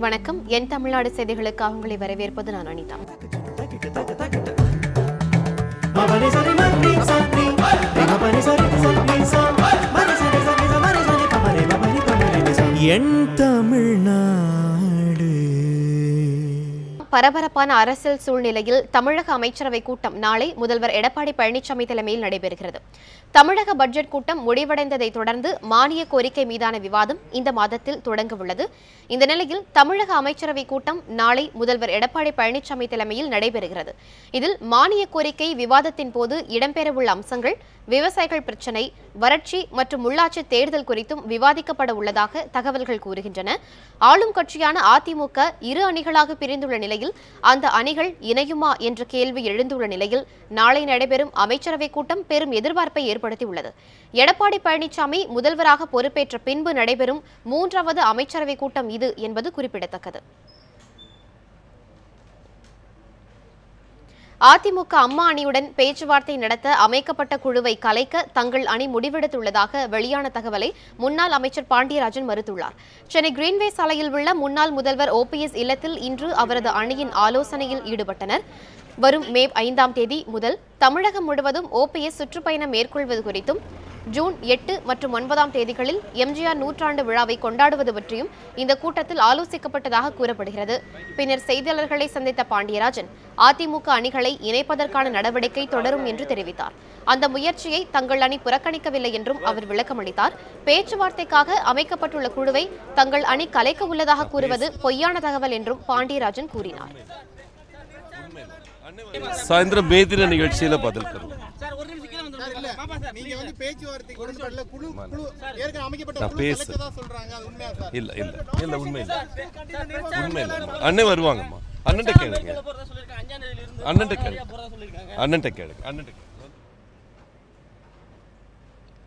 வணக்கம். என் தமிழ்நாடு செய்திகளுக்காக உங்களை வரவேற்பது நான் அனிதா. என் தமிழ்நாடு. பரபரப்பான அரசியல் சூழ்நிலையில் தமிழக அமைச்சரவை கூட்டம் நாளை முதல்வர் எடப்பாடி பழனிசாமி தலைமையில் நடைபெறுகிறது. தமிழக பட்ஜெட் கூட்டம் முடிவடைந்ததை தொடர்ந்து மானிய கோரிக்கை மீதான விவாதம் இந்த மாதத்தில் தொடங்க உள்ளது. இந்த நிலையில் தமிழக அமைச்சரவை கூட்டம் நாளை முதல்வர் எடப்பாடி பழனிசாமி தலைமையில் நடைபெறுகிறது. இதில் மானிய கோரிக்கை விவாதத்தின் போது இடம்பெறவுள்ள அம்சங்கள், விவசாயிகள் பிரச்சினை, வறட்சி மற்றும் உள்ளாட்சி தேர்தல் குறித்தும் விவாதிக்கப்பட உள்ளதாக தகவல்கள் கூறுகின்றன. ஆளும் கட்சியான அதிமுக இரு அணிகளாக பிரிந்துள்ள நிலையில் அந்த அணிகள் இணையுமா என்ற கேள்வி எழுந்துள்ள நிலையில் நாளை நடைபெறும் அமைச்சரவை கூட்டம் பெரும் எதிர்பார்ப்பை ஏற்படுத்தியுள்ளது. எடப்பாடி பழனிசாமி முதல்வராக பொறுப்பேற்ற பின்பு நடைபெறும் 3வது அமைச்சரவை கூட்டம் இது என்பது குறிப்பிடத்தக்கது. அதிமுக அம்மா அணியுடன் பேச்சுவார்த்தை நடத்த அமைக்கப்பட்ட குழுவை கலைக்க தங்கள் அணி முடிவெடுத்துள்ளதாக வெளியான தகவலை முன்னாள் அமைச்சர் பாண்டியராஜன் மறுத்துள்ளார். சென்னை கிரீன்வே சாலையில் உள்ள முன்னாள் முதல்வர் OPS இல்லத்தில் இன்று அவரது அணியின் ஆலோசனையில் ஈடுபட்டனர். வரும் மே 5ஆம் தேதி முதல் தமிழகம் முழுவதும் OPS சுற்றுப்பயணம் மேற்கொள்வது குறித்தும், ஜூன் 8 மற்றும் 9ஆம் தேதிகளில் எம்ஜிஆர் நூற்றாண்டு விழாவை கொண்டாடுவது பற்றியும் இந்த கூட்டத்தில் ஆலோசிக்கப்பட்டதாக கூறப்படுகிறது. பின்னர் செய்தியாளர்களை சந்தித்த பாண்டியராஜன் அதிமுக அணிகளை இணைப்பதற்கான நடவடிக்கை தொடரும் என்று தெரிவித்தார். அந்த முயற்சியை தங்கள் அணி புறக்கணிக்கவில்லை என்றும் அவர் விளக்கமளித்தார். பேச்சுவார்த்தைக்காக அமைக்கப்பட்டுள்ள குழுவை தங்கள் அணி கலைக்க உள்ளதாக கூறுவது பொய்யான தகவல் என்றும் பாண்டியராஜன் கூறினார். சாயந்தரம் மேதின நிகழ்ச்சியில பதில் தருவோம். அண்ணன் வருவாங்கம்மா. அண்ணன் கேளுங்க.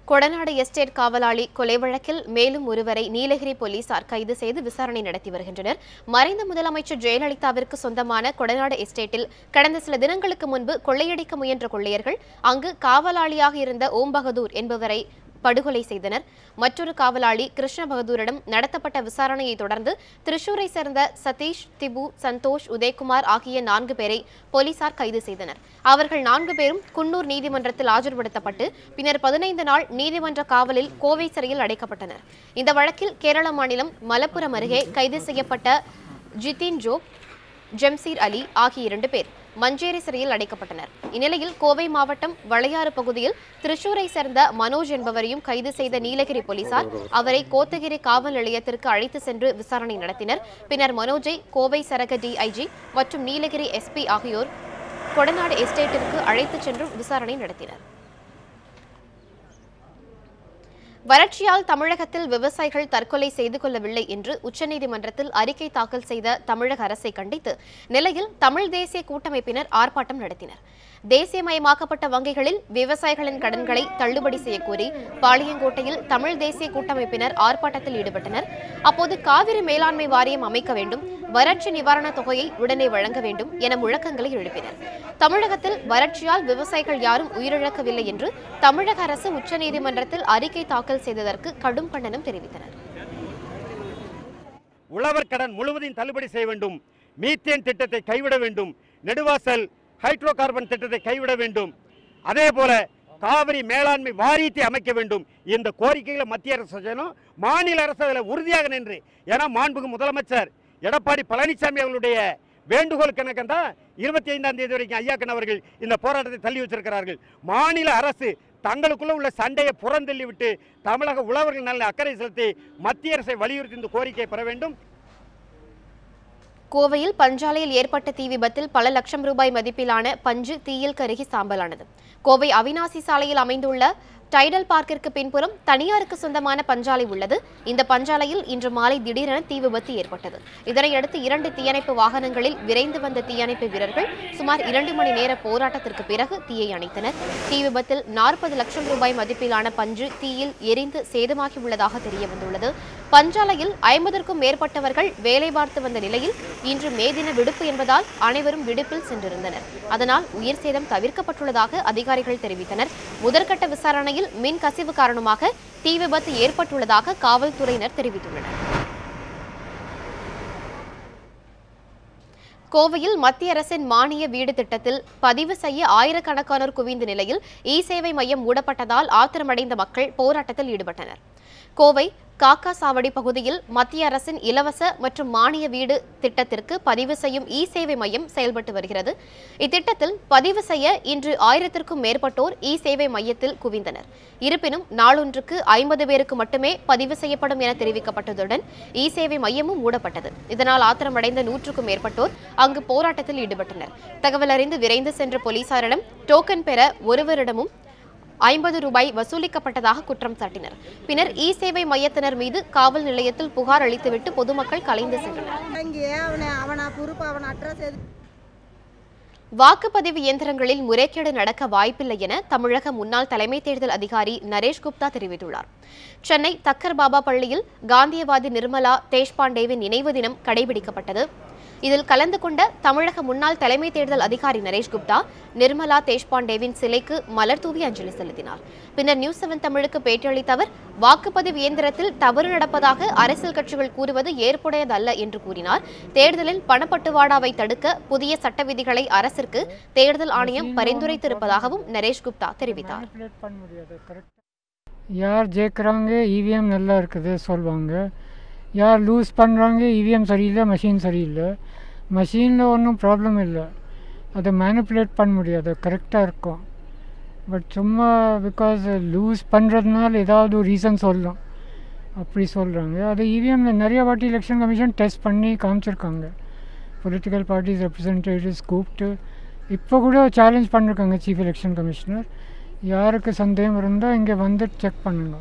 கொடநாடு எஸ்டேட் காவலாளி கொலை வழக்கில் மேலும் ஒருவரை நீலகிரி போலீசார் கைது செய்து விசாரணை நடத்தி வருகின்றனர். மறைந்த முதலமைச்சர் ஜெயலலிதாவிற்கு சொந்தமான கொடநாடு எஸ்டேட்டில் கடந்த சில தினங்களுக்கு முன்பு கொள்ளையடிக்க முயன்ற கொள்ளையர்கள் அங்கு காவலாளியாக இருந்த ஓம் பகதூர் என்பவரை படுகொலை செய்தனர். மற்றொரு காவலாளி கிருஷ்ண பகதூரிடம் நடத்தப்பட்ட விசாரணையை தொடர்ந்து திரிசூரை சேர்ந்த சதீஷ், திபு, சந்தோஷ், உதயகுமார் ஆகிய 4 பேரை போலீசார் கைது செய்தனர். அவர்கள் 4 பேரும் குன்னூர் நீதிமன்றத்தில் ஆஜர்படுத்தப்பட்டு பின்னர் 15 நாள் நீதிமன்ற காவலில் கோவை சிறையில் அடைக்கப்பட்டனர். இந்த வழக்கில் கேரள மாநிலம் மலப்புரம் அருகே கைது செய்யப்பட்ட ஜிதின் ஜோப், ஜம்சீர் அலி ஆகிய 2 பேர் மஞ்சேரி சிறையில் அடைக்கப்பட்டனர். இந்நிலையில் கோவை மாவட்டம் வளையாறு பகுதியில் திரிசூரை சேர்ந்த மனோஜ் என்பவரையும் கைது செய்த நீலகிரி போலீசார் அவரை கோத்தகிரி காவல் நிலையத்திற்கு அழைத்து சென்று விசாரணை நடத்தினர். பின்னர் மனோஜை கோவை சரக DIG மற்றும் நீலகிரி SP ஆகியோர் கொடநாடு எஸ்டேட்டிற்கு அழைத்து சென்று விசாரணை நடத்தினர். வறட்சியால் தமிழகத்தில் விவசாயிகள் தற்கொலை செய்து கொள்ளவில்லை என்று உச்சநீதிமன்றத்தில் அறிக்கை தாக்கல் செய்த தமிழக அரசை கண்டித்து நிலையில் தமிழ் தேசிய கூட்டமைப்பினர் ஆர்ப்பாட்டம் நடத்தினர். தேசியமயமாக்கப்பட்ட வங்கிகளில் விவசாயிகளின் கடன்களை தள்ளுபடி செய்யக்கோரி பாளையங்கோட்டையில் தமிழ் தேசிய கூட்டமைப்பினர் ஆர்ப்பாட்டத்தில் ஈடுபட்டனர். அப்போது காவிரி மேலாண்மை வாரியம் அமைக்க வேண்டும், வறட்சி நிவாரண தொகையை உடனே வழங்க வேண்டும் என முழக்கங்களை எழுப்பினர். தமிழகத்தில் வறட்சியால் விவசாயிகள் யாரும் உயிரிழக்கவில்லை என்று தமிழக அரசு உச்சநீதிமன்றத்தில் அறிக்கை தாக்கல் செய்ததற்கு கடும் கண்டனம் தெரிவித்தனர். உழவர் கடன் முழுவதையும் தள்ளுபடி செய்ய வேண்டும், மீத்தேன் திட்டத்தை கைவிட வேண்டும், நெடுவாசல் ஹைட்ரோ கார்பன் திட்டத்தை கைவிட வேண்டும், அதே போல காவிரி மேலாண்மை வாரியத்தை அமைக்க வேண்டும். இந்த கோரிக்கைகளை மத்திய அரசு செய்யணும், மாநில அரசு அதில் உறுதியாக நின்று. ஏன்னா மாண்புமிகு முதலமைச்சர் எடப்பாடி பழனிசாமி அவர்களுடைய வேண்டுகோள் கணக்கந்தான் 25ஆம் தேதி வரைக்கும் ஐயாக்கன் அவர்கள் இந்த போராட்டத்தை தள்ளி வச்சிருக்கிறார்கள். மாநில அரசு தங்களுக்குள்ள உள்ள சண்டையை புறந்தள்ளி விட்டு தமிழக உழவர்கள் நல்ல அக்கறை செலுத்தி மத்திய அரசை வலியுறுத்தி இந்த கோரிக்கையை பெற வேண்டும். கோவையில் பஞ்சாலையில் ஏற்பட்ட தீ விபத்தில் பல லட்சம் ரூபாய் மதிப்பிலான பஞ்சு தீயில் கருகி சாம்பலானது. கோவை அவினாசி சாலையில் அமைந்துள்ள டைடல் பார்க்கிற்கு பின்புறம் தனியாருக்கு சொந்தமான பஞ்சாலை உள்ளது. இந்த பஞ்சாலையில் இன்று மாலை திடீரென தீ விபத்து ஏற்பட்டது. இதனையடுத்து 2 தீயணைப்பு வாகனங்களில் விரைந்து வந்த தீயணைப்பு வீரர்கள் சுமார் 2 மணி நேர போராட்டத்திற்கு பிறகு தீயை அணைத்தனர். தீ விபத்தில் 40 லட்சம் ரூபாய் மதிப்பிலான பஞ்சு தீயில் எரிந்து சேதமாகி உள்ளதாக தெரியவந்துள்ளது. பஞ்சாலையில் 50க்கும் மேற்பட்டவர்கள் வேலை பார்த்து வந்த நிலையில் இன்று மேதின விடுப்பு என்பதால் அனைவரும் விடுப்பில் சென்றிருந்தனர். அதனால் உயிர் சேதம் தவிர்க்கப்பட்டுள்ளதாக அதிகாரிகள் தெரிவித்தனர். முதற்கட்ட விசாரணையில் மின் கசிவு காரணமாக தீ விபத்து ஏற்பட்டுள்ளதாக காவல்துறையினர் தெரிவித்துள்ளனர். கோவையில் மத்திய அரசின் மானிய வீடு திட்டத்தில் பதிவு செய்ய ஆயிரக்கணக்கானோர் குவிந்த நிலையில் இ-சேவை மையம் மூடப்பட்டதால் ஆத்திரமடைந்த மக்கள் போராட்டத்தில் ஈடுபட்டனர். கோவை காக்கா சாவடி பகுதியில் மத்திய அரசின் இலவச மற்றும் மானிய வீடு திட்டத்திற்கு பதிவு செய்யும் இ-சேவை மையம் செயல்பட்டு வருகிறது. இத்திட்டத்தில் பதிவு செய்ய இன்று 1000க்கும் மேற்பட்டோர் இ-சேவை மையத்தில் குவிந்தனர். இருப்பினும் நாளொன்றுக்கு 50 பேருக்கு மட்டுமே பதிவு செய்யப்படும் என தெரிவிக்கப்பட்டதுடன் இ-சேவை மையமும் மூடப்பட்டது. இதனால் ஆத்திரமடைந்த 100க்கும் மேற்பட்டோர் அங்கு போராட்டத்தில் ஈடுபட்டனர். தகவல் அறிந்து விரைந்து சென்ற போலீசாரிடம் டோக்கன் பெற ஒருவரிடமும் 50 ரூபாய் வசூலிக்கப்பட்டதாக குற்றம் சாட்டினர். பின்னர் இ-சேவை மையத்தினர் மீது காவல் நிலையத்தில் புகார் அளித்துவிட்டு பொதுமக்கள் கலைந்து சென்றனர். வாக்குப்பதிவு இயந்திரங்களில் முறைகேடு நடக்க வாய்ப்பில்லை என தமிழக முன்னாள் தலைமை தேர்தல் அதிகாரி நரேஷ் குப்தா தெரிவித்துள்ளார். சென்னை தக்கர் பாபா பள்ளியில் காந்தியவாதி நிர்மலா தேஷ்பாண்டேவின் நினைவு தினம் கடைபிடிக்கப்பட்டது. இதில் கலந்து கொண்ட தமிழக முன்னாள் தலைமை தேர்தல் அதிகாரி நரேஷ் குப்தா நிர்மலா தேஷ்பாண்டேவின் சிலைக்கு மலர் தூவி அஞ்சலி செலுத்தினார். பின்னர் நியூஸ் 7 தமிழுக்கு பேட்டியளித்த அவர் வாக்குப்பதிவு இயந்திரத்தில் தவறு நடப்பதாக அரசியல் கட்சிகள் கூறுவது ஏற்புடையதல்ல என்று கூறினார். தேர்தலில் பணப்பட்டுவாடாவை தடுக்க புதிய சட்ட விதிகளை அரசிற்கு தேர்தல் ஆணையம் பரிந்துரைத்திருப்பதாகவும் நரேஷ் குப்தா தெரிவித்தார். யார் ஜெயிக்கிறாங்க இவிஎம் நல்லா இருக்குது சொல்லுவாங்க, யார் லூஸ் பண்ணுறாங்க இவிஎம் சரியில்லை மெஷின் சரியில்லை. மெஷினில் ஒன்றும் ப்ராப்ளம் இல்லை, அதை மேனிப்புலேட் பண்ண முடியாது, கரெக்டாக இருக்கும். பட் சும்மா பிகாஸ் லூஸ் பண்ணுறதுனால ஏதாவது ஒரு ரீசன் சொல்லலாம், அப்படி சொல்கிறாங்க. அது இவிஎம்மில் நிறைய வாட்டி எலெக்ஷன் கமிஷன் டெஸ்ட் பண்ணி காமிச்சிருக்காங்க. பொலிட்டிக்கல் பார்ட்டிஸ் ரெப்ரசன்டேட்டிவ்ஸ் கூப்பிட்டு இப்போ கூட சேலஞ்ச் பண்ணியிருக்காங்க சீஃப் எலெக்ஷன் கமிஷனர். யாருக்கு சந்தேகம் இருந்தால் இங்கே வந்து செக் பண்ணுங்க.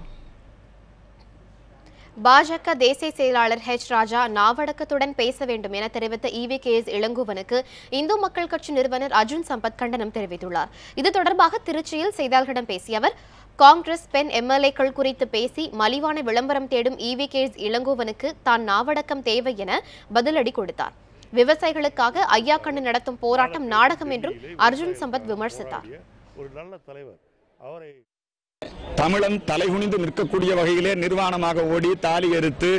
பாஜக தேசிய செயலாளர் ஹெச் ராஜா நாவடக்கத்துடன் பேச வேண்டும் என தெரிவித்த EVKS இளங்கோவனுக்கு இந்து மக்கள் கட்சி நிறுவனர் அர்ஜுன் சம்பத் கண்டனம் தெரிவித்துள்ளார். இது தொடர்பாக திருச்சியில் செய்தியாளர்களிடம் பேசிய அவர், காங்கிரஸ் பெண் MLA-க்கள் குறித்து பேசி மலிவான விளம்பரம் தேடும் EVKS இளங்கோவனுக்கு தான் நாவடக்கம் தேவை என பதிலடி கொடுத்தார். விவசாயிகளுக்காக ஐயா கண்ணு நடத்தும் போராட்டம் நாடகம் என்றும் அர்ஜுன் சம்பத் விமர்சித்தார். ஒரு நல்ல தலைவர் அவரை தமிழன் தலைகுனிந்து நிற்கக்கூடிய வகையிலே நிர்வாணமாக ஓடி தாலி எரித்து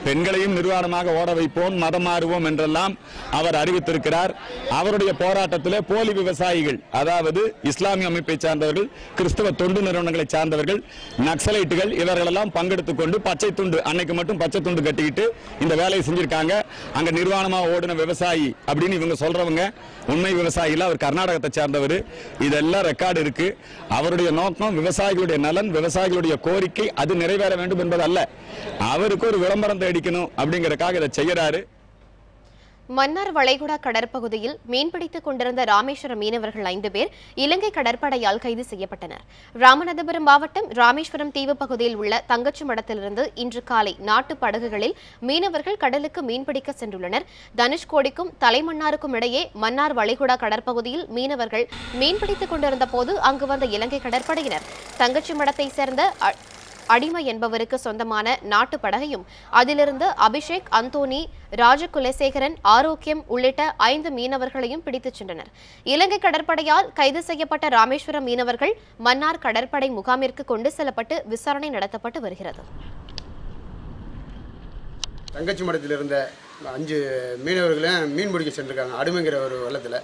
பெண்களையும் நிர்வாணமாக ஓட வைப்போம், மதம் மாறுவோம் என்றெல்லாம் அவர் அறிவித்திருக்கிறார். அவருடைய போராட்டத்திலே போலி விவசாயிகள், அதாவது இஸ்லாமிய அமைப்பை சார்ந்தவர்கள், கிறிஸ்தவ தொண்டு நிறுவனங்களை சார்ந்தவர்கள், நக்சலைட்டுகள் இவர்களெல்லாம் பங்கெடுத்துக் கொண்டு பச்சை துண்டு, அன்னைக்கு மட்டும் பச்சை துண்டு கட்டிக்கிட்டு இந்த வேலையை செஞ்சிருக்காங்க. அங்க நிர்வாணமாக ஓடின விவசாயி அப்படின்னு இவங்க சொல்றவங்க உண்மை விவசாயிகள், அவர் கர்நாடகத்தை சார்ந்தவர். இதெல்லாம் ரெக்கார்டு இருக்கு. அவருடைய நோக்கம் விவசாயிகளுடைய நலன், விவசாயிகளுடைய கோரிக்கை அது நிறைவேற வேண்டும் என்பது அல்ல. அவருக்கு ஒரு விளம்பரம் தேடிக்கணும் அப்படிங்கறதுக்காக இதை செய்யறாரு. மன்னார் வளைகுடா கடற்பகுதியில் மீன்பிடித்துக் கொண்டிருந்த ராமேஸ்வரம் மீனவர்கள் 5 பேர் இலங்கை கடற்படையால் கைது செய்யப்பட்டனர். ராமநாதபுரம் மாவட்டம் ராமேஸ்வரம் தீவு பகுதியில் உள்ள தங்கச்சி மடத்திலிருந்து இன்று காலை நாட்டு படகுகளில் மீனவர்கள் கடலுக்கு மீன்பிடிக்க சென்றுள்ளனர். தனுஷ்கோடிக்கும் தலைமன்னாருக்கும் இடையே மன்னார் வளைகுடா கடற்பகுதியில் மீனவர்கள் மீன்பிடித்துக் கொண்டிருந்த போது அங்கு வந்த இலங்கை கடற்படையினர் தங்கச்சி மடத்தை சேர்ந்த அடிமை என்பவருக்கு சொந்தமான நாட்டு படகையும் அதிலிருந்து அபிஷேக், அந்தோனி, ராஜகுலசேகரன், ஆரோக்கியம் உள்ளிட்ட 5 மீனவர்களையும் பிடித்துச் சென்றனர். இலங்கை கடற்படையால் கைது செய்யப்பட்ட ராமேஸ்வரம் மீனவர்கள் மன்னார் கடற்படை முகாமிற்கு கொண்டு செல்லப்பட்டு விசாரணை நடத்தப்பட்டு வருகிறது. தங்கச்சி மடத்தில் இருந்த 5 மீனவர்களையும் மீன் பிடிக்க சென்றிருக்காங்க. அடிமைங்கிற ஒரு வள்ளத்தில்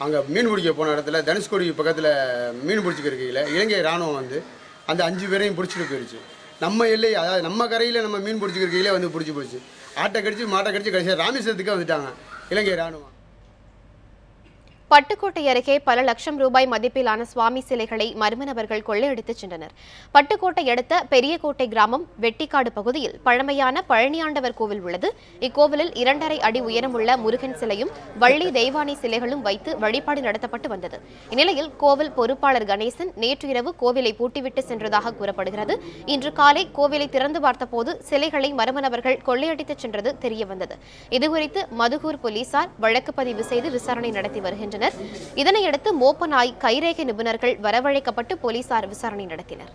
அங்கே மீன் பிடிக்க போன இடத்துல தனுஷ்கோடி பக்கத்தில் மீன் பிடிச்சிக்க இருக்கையில் இலங்கை இராணுவம் வந்து அந்த 5 பேரையும் பிடிச்சிட்டு போயிடுச்சு. நம்ம எல்லை, அதாவது நம்ம கரையில் நம்ம மீன் பிடிச்சிக்கிறக்கையிலே வந்து பிடிச்சி போச்சு. ஆட்டை கடிச்சு மாட்டை கடிச்சு கடைசியாக ராமேஸ்வரத்துக்கு வந்துட்டாங்க இலங்கை இராணுவம். பட்டுக்கோட்டை அருகே பல லட்சம் ரூபாய் மதிப்பிலான சுவாமி சிலைகளை மர்ம நபர்கள் கொள்ளையடித்துச் சென்றனர். பட்டுக்கோட்டை அடுத்த பெரியகோட்டை கிராமம் வெட்டிக்காடு பகுதியில் பழமையான பழனியாண்டவர் கோவில் உள்ளது. இக்கோவிலில் 2.5 அடி உயரமுள்ள முருகன் சிலையும் வள்ளி தெய்வானை சிலைகளும் வைத்து வழிபாடு நடத்தப்பட்டு வந்தது. இந்நிலையில் கோவில் பொறுப்பாளர் கணேசன் நேற்று இரவு கோவிலை பூட்டிவிட்டு சென்றதாக கூறப்படுகிறது. இன்று காலை கோவிலை திறந்து பார்த்தபோது சிலைகளை மர்ம நபர்கள் கொள்ளையடித்துச் சென்றது தெரியவந்தது. இதுகுறித்து மதுகூர் போலீசார் வழக்கு பதிவு செய்து விசாரணை நடத்தி வருகின்றனர். இதனையடுத்து மோப்பநாய் கைரேகை நிபுணர்கள் வரவழைக்கப்பட்டு போலீசார் விசாரணை நடத்தினர்.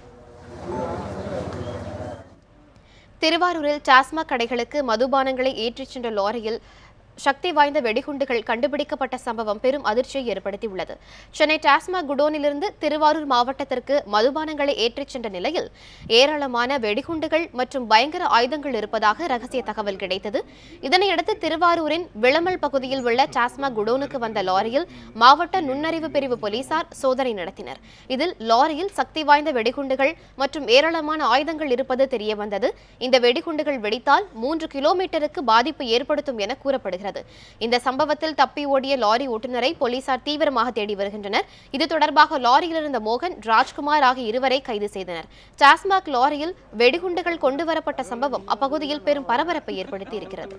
திருவாரூரில் டாஸ்மாக் கடைகளுக்கு மதுபானங்களை ஏற்றிச் சென்ற லாரியில் சக்தி வாய்ந்த வெடிகுண்டுகள் கண்டுபிடிக்கப்பட்ட சம்பவம் பெரும் அதிர்ச்சியை ஏற்படுத்தியுள்ளது. சென்னை டாஸ்மாக் குடோனிலிருந்து திருவாரூர் மாவட்டத்திற்கு மதுபானங்களை ஏற்றிச் சென்ற நிலையில் ஏராளமான வெடிகுண்டுகள் மற்றும் பயங்கர ஆயுதங்கள் இருப்பதாக ரகசிய தகவல் கிடைத்தது. இதனையடுத்து திருவாரூரின் விளமல் பகுதியில் உள்ள டாஸ்மாக் குடோனுக்கு வந்த லாரியில் மாவட்ட நுண்ணறிவு பிரிவு போலீசார் சோதனை நடத்தினர். இதில் லாரியில் சக்தி வாய்ந்த வெடிகுண்டுகள் மற்றும் ஏராளமான ஆயுதங்கள் இருப்பது தெரியவந்தது. இந்த வெடிகுண்டுகள் வெடித்தால் 3 கிலோமீட்டருக்கு பாதிப்பு ஏற்படுத்தும் என கூறப்படுகிறது. இந்த சம்பவத்தில் தப்பி ஓடிய லாரி ஓட்டுநரை போலீசார் தீவிரமாக தேடி வருகின்றனர். இது தொடர்பாக லாரியில் இருந்த மோகன், ராஜ்குமார் ஆகிய இருவரை கைது செய்தனர். டாஸ்மாக் லாரியில் வெடிகுண்டுகள் கொண்டுவரப்பட்ட சம்பவம் அப்பகுதியில் பெரும் பரபரப்பை ஏற்படுத்தி இருக்கிறது.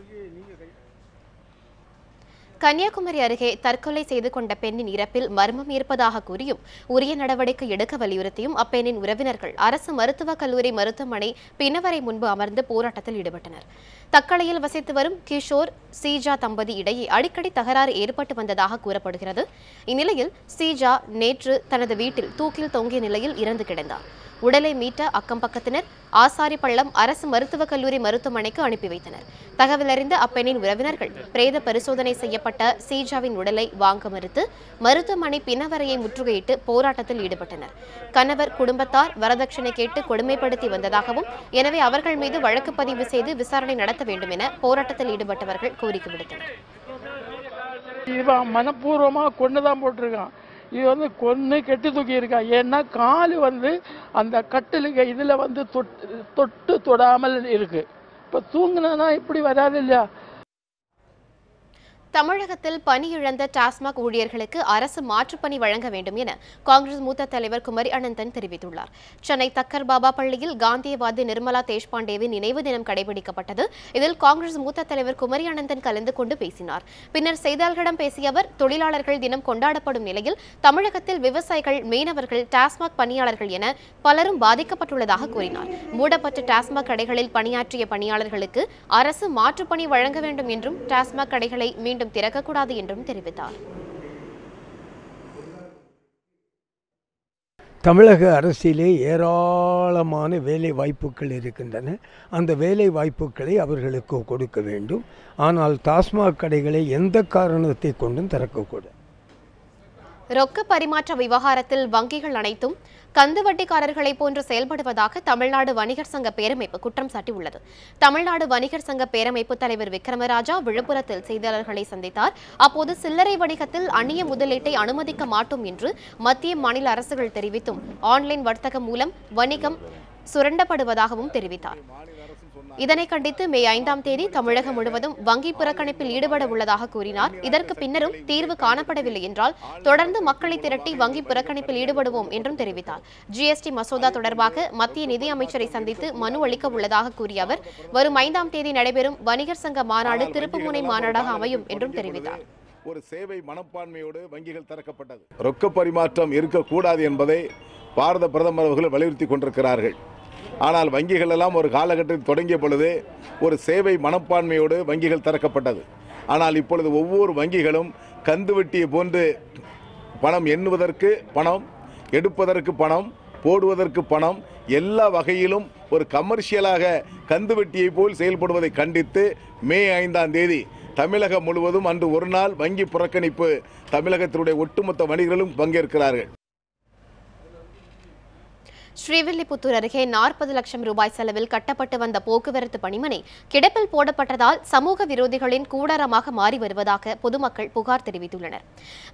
கன்னியாகுமரி அருகே தற்கொலை செய்து கொண்ட பெண்ணின் இறப்பில் மர்மம் இருப்பதாக கூறியும் உரிய நடவடிக்கை எடுக்க வலியுறுத்தியும் அப்பெண்ணின் உறவினர்கள் அரசு மருத்துவக் கல்லூரி மருத்துவமனை பிணவரை முன்பு அமர்ந்து போராட்டத்தில் ஈடுபட்டனர். தக்கலையில் வசித்து வரும் கிஷோர் சீஜா தம்பதி இடையே அடிக்கடி தகராறு ஏற்பட்டு வந்ததாக கூறப்படுகிறது. இந்நிலையில் சீஜா நேற்று தனது வீட்டில் தூக்கில் தொங்கிய நிலையில் இறந்து கிடந்தார். உடலை மீட்ட அக்கம் பக்கத்தினர் ஆசாரிப்பள்ளம் அரசு மருத்துவக் கல்லூரி மருத்துவமனைக்கு அனுப்பி வைத்தனர். தகவல் அறிந்த அப்பெண்ணின் உறவினர்கள் பிரேத பரிசோதனை செய்யப்பட்ட சீஜாவின் உடலை வாங்க மறுத்து மருத்துவமனை பிணவரையை முற்றுகையிட்டு போராட்டத்தில் ஈடுபட்டனர். கணவர் குடும்பத்தார் வரதட்சணை கேட்டு கொடுமைப்படுத்தி வந்ததாகவும், எனவே அவர்கள் மீது வழக்கு பதிவு செய்து விசாரணை நடத்த வேண்டும் என போராட்டத்தில் ஈடுபட்டவர்கள் கோரிக்கை விடுத்தனர். மனப்பூர்வமா கொண்டுதான் போட்டிருக்கான். இது கொன்னு கெட்டி தூக்கி இருக்கா. ஏன்னா காலு அந்த கட்டிலுக்கு இதுல தொட்டு தொடாமல் இருக்கு. இப்ப தூங்குனா இப்படி வராது இல்லையா? தமிழகத்தில் பணியிழந்த டாஸ்மாக் ஊழியர்களுக்கு அரசு மாற்றுப்பணி வழங்க வேண்டும் என காங்கிரஸ் மூத்த தலைவர் குமரி அனந்தன் தெரிவித்துள்ளார். சென்னை தக்கர் பாபா பள்ளியில் காந்தியவாதி நிர்மலா தேஷ்பாண்டேவின் நினைவு தினம் கடைபிடிக்கப்பட்டது. இதில் காங்கிரஸ் மூத்த தலைவர் குமரி அனந்தன் கலந்து கொண்டு பேசினார். பின்னர் செய்தியாளர்களிடம் பேசிய அவர், தொழிலாளர்கள் தினம் கொண்டாடப்படும் நிலையில் தமிழகத்தில் விவசாயிகள், மீனவர்கள், டாஸ்மாக் பணியாளர்கள் என பலரும் பாதிக்கப்பட்டுள்ளதாக கூறினார். மூடப்பட்ட டாஸ்மாக் கடைகளில் பணியாற்றிய பணியாளர்களுக்கு அரசு மாற்றுப்பணி வழங்க வேண்டும் என்றும் டாஸ்மாக் கடைகளை மீண்டும் திறக்கக்கூடாது என்றும் தெரிவித்தார். தமிழக அரசிலே ஏராளமான வேலை வாய்ப்புகள் இருக்கின்றன. அந்த வேலை வாய்ப்புகளை அவர்களுக்கு கொடுக்க வேண்டும். ஆனால் டாஸ்மாக் கடைகளை எந்த காரணத்தை கொண்டும் திறக்கக்கூடாது. ரொக்க பரிமாற்ற விவகாரத்தில் வங்கிகள் அனைத்தும் கந்து வட்டிக்காரர்களை போன்று செயல்படுவதாக தமிழ்நாடு வணிகர் சங்க பேரமைப்பு குற்றம் சாட்டியுள்ளது. தமிழ்நாடு வணிகர் சங்க பேரமைப்பு தலைவர் விக்ரமராஜா விழுப்புரத்தில் செய்தியாளர்களை சந்தித்தார். அப்போது சில்லறை வணிகத்தில் அந்நிய முதலீட்டை அனுமதிக்க மாட்டோம் என்று மத்திய, மாநில அரசுகள் தெரிவித்தும் ஆன்லைன் வர்த்தகம் மூலம் வணிகம் சுரண்டப்படுவதாகவும் தெரிவித்தார். இதனை கண்டித்து மே 5ஆம் தேதி தமிழகம் முழுவதும் வங்கி புறக்கணிப்பில் ஈடுபட உள்ளதாக கூறினார். இதற்கு பின்னரும் தீர்வு காணப்படவில்லை என்றால் தொடர்ந்து மக்களை திரட்டி வங்கி புறக்கணிப்பில் ஈடுபடுவோம் என்றும் தெரிவித்தார். GST மசோதா தொடர்பாக மத்திய நிதி அமைச்சரை சந்தித்து மனு அளிக்க உள்ளதாக கூறிய அவர், வரும் 5ஆம் தேதி நடைபெறும் வணிகர் சங்க மாநாடு திருப்புமுனை மாநாடாக அமையும் என்றும் தெரிவித்தார். ஒரு சேவை மனப்பான்மையோடு வங்கிகள் திறக்கப்பட்டது. ரொக்க பரிமாற்றம் இருக்கக்கூடாது என்பதை பாரத பிரதமர் அவர்கள் வலியுறுத்தி கொண்டிருக்கிறார்கள். ஆனால் வங்கிகள் எல்லாம் ஒரு காலகட்டத்தில் தொடங்கிய பொழுது ஒரு சேவை மனப்பான்மையோடு வங்கிகள் திறக்கப்பட்டது. ஆனால் இப்பொழுது ஒவ்வொரு வங்கிகளும் கந்து வட்டியை போன்று பணம் எண்ணுவதற்கு பணம், எடுப்பதற்கு பணம், போடுவதற்கு பணம், எல்லா வகையிலும் ஒரு கமர்ஷியலாக கந்து வட்டியை போல் செயல்படுவதை கண்டித்து மே 5ஆம் தேதி தமிழகம் முழுவதும் அன்று ஒரு நாள் வங்கி புறக்கணிப்பு தமிழகத்தினுடைய ஒட்டுமொத்த வணிகர்களும் பங்கேற்கிறார்கள். ஸ்ரீவில்லிபுத்தூர் அருகே 40 லட்சம் ரூபாய் செலவில் கட்டப்பட்டு வந்த போக்குவரத்து பணிமனை கிடப்பில் போடப்பட்டதால் சமூக விரோதிகளின் கூடாரமாக மாறி வருவதாக பொதுமக்கள் புகார் தெரிவித்துள்ளனர்.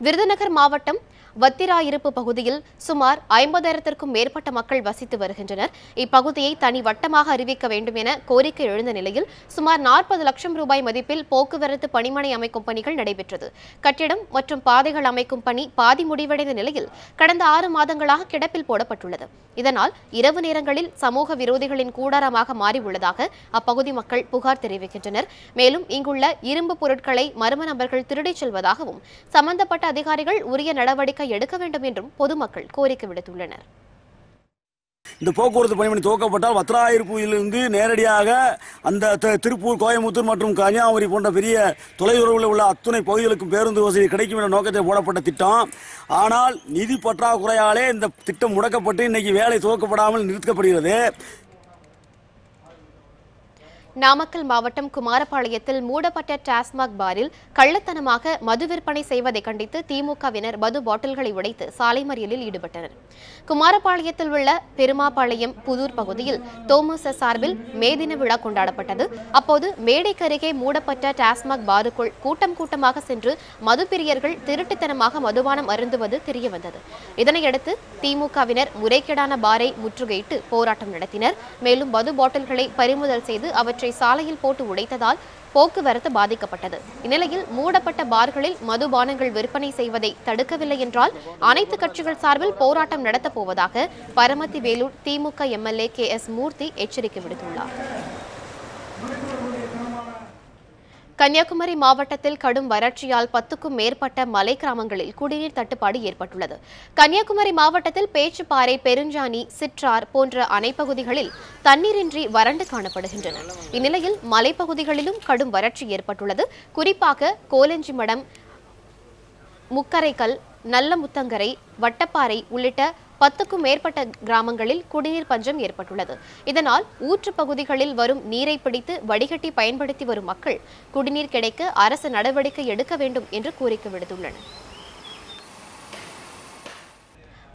விருதுநகர் மாவட்டம் வத்திராயிருப்பு பகுதியில் சுமார் 50,000க்கும் மேற்பட்ட மக்கள் வசித்து வருகின்றனர். இப்பகுதியை தனி வட்டமாக அறிவிக்க வேண்டும் என கோரிக்கை எழுந்த நிலையில் சுமார் 40 லட்சம் ரூபாய் மதிப்பில் போக்குவரத்து பணிமனை அமைக்கும் பணிகள் நடைபெற்றது. கட்டிடம் மற்றும் பாதைகள் அமைக்கும் பணி பாதி முடிவடைந்த நிலையில் கடந்த 6 மாதங்களாக கிடப்பில் போடப்பட்டுள்ளது. இதனால் இரவு நேரங்களில் சமூக விரோதிகளின் கூடாரமாக மாறி உள்ளதாக அப்பகுதி மக்கள் புகார் தெரிவிக்கின்றனர். மேலும் இங்குள்ள இரும்பு பொருட்களை மர்ம நபர்கள் திருடிச் செல்வதாகவும் சம்பந்தப்பட்ட அதிகாரிகள் உரிய நடவடிக்கை எடுக்க வேண்டும் என்றும் பொதுமக்கள் கோரிக்கை விடுத்துள்ளனர். இந்த போக்குவரத்து பணிமனை துவக்கப்பட்டால் வத்திராயிருப்பிலிருந்து நேரடியாக அந்த திருப்பூர், கோயம்புத்தூர் மற்றும் கன்னியாகுமரி போன்ற பெரிய தொலைதூரங்களில் உள்ள அத்துணை பகுதிகளுக்கும் பேருந்து வசதி கிடைக்கும் என்ற நோக்கத்தில் போடப்பட்ட திட்டம். ஆனால் நிதி பற்றாக்குறையாலே இந்த திட்டம் முடக்கப்பட்டு இன்னைக்கு வேலை துவக்கப்படாமல் நிறுத்தப்படுகிறது. நாமக்கல் மாவட்டம் குமாரபாளையத்தில் மூடப்பட்ட டாஸ்மாக் பாரில் கள்ளத்தனமாக மது விற்பனை செய்வதை கண்டித்து திமுகவினர் மது பாட்டில்களை உடைத்து சாலை மறியலில் ஈடுபட்டனர். குமாரபாளையத்தில் உள்ள பெருமாபாளையம் புதூர் பகுதியில் தோமுச சார்பில் மே தின விழா கொண்டாடப்பட்டது. அப்போது மேடைக்கு அருகே மூடப்பட்ட டாஸ்மாக் பாருக்குள் கூட்டம் கூட்டமாக சென்று மதுப்பிரியர்கள் திருட்டுத்தனமாக மதுபானம் அருந்துவது தெரியவந்தது. இதனையடுத்து திமுகவினர் முறைகேடான பாரை முற்றுகையிட்டு போராட்டம் நடத்தினர். மேலும் மது பாட்டில்களை பறிமுதல் செய்து அவற்றை சாலையில் போட்டு உடைத்ததால் போக்குவரத்து பாதிக்கப்பட்டது. இந்நிலையில் மூடப்பட்ட பார்களில் மதுபானங்கள் விற்பனை செய்வதை தடுக்கவில்லை என்றால் அனைத்து கட்சிகள் சார்பில் போராட்டம் நடத்தப் போவதாக பரமத்தி வேலூர் திமுக எம்எல்ஏ KS மூர்த்தி எச்சரிக்கை விடுத்துள்ளார். கன்னியாகுமரி மாவட்டத்தில் கடும் வறட்சியால் 10க்கும் மேற்பட்ட மலை கிராமங்களில் குடிநீர் தட்டுப்பாடு ஏற்பட்டுள்ளது. கன்னியாகுமரி மாவட்டத்தில் பேச்சுப்பாறை, பெருஞ்சாணி, சிற்றார் போன்ற அணைப்பகுதிகளில் தண்ணீரின்றி வறண்டு காணப்படுகின்றன. இந்நிலையில் மலைப்பகுதிகளிலும் கடும் வறட்சி ஏற்பட்டுள்ளது. குறிப்பாக கோலஞ்சிமடம், முக்கரைக்கல், நல்லமுத்தங்கரை, வட்டப்பாறை உள்ளிட்ட 10க்கும் மேற்பட்ட கிராமங்களில் குடிநீர் பஞ்சம் ஏற்பட்டுள்ளது. இதனால் ஊற்று பகுதிகளில் வரும் நீரை பிடித்து வடிகட்டி பயன்படுத்தி வரும் மக்கள் குடிநீர் கிடைக்க அரசு நடவடிக்கை எடுக்க வேண்டும் என்று கோரிக்கை விடுத்துள்ளனர்.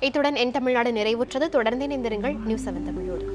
இத்துடன் என் தமிழ்நாடு நிறைவுற்றது. தொடர்ந்து இணைந்திருங்கள் நியூஸ் 7 தமிழோடு.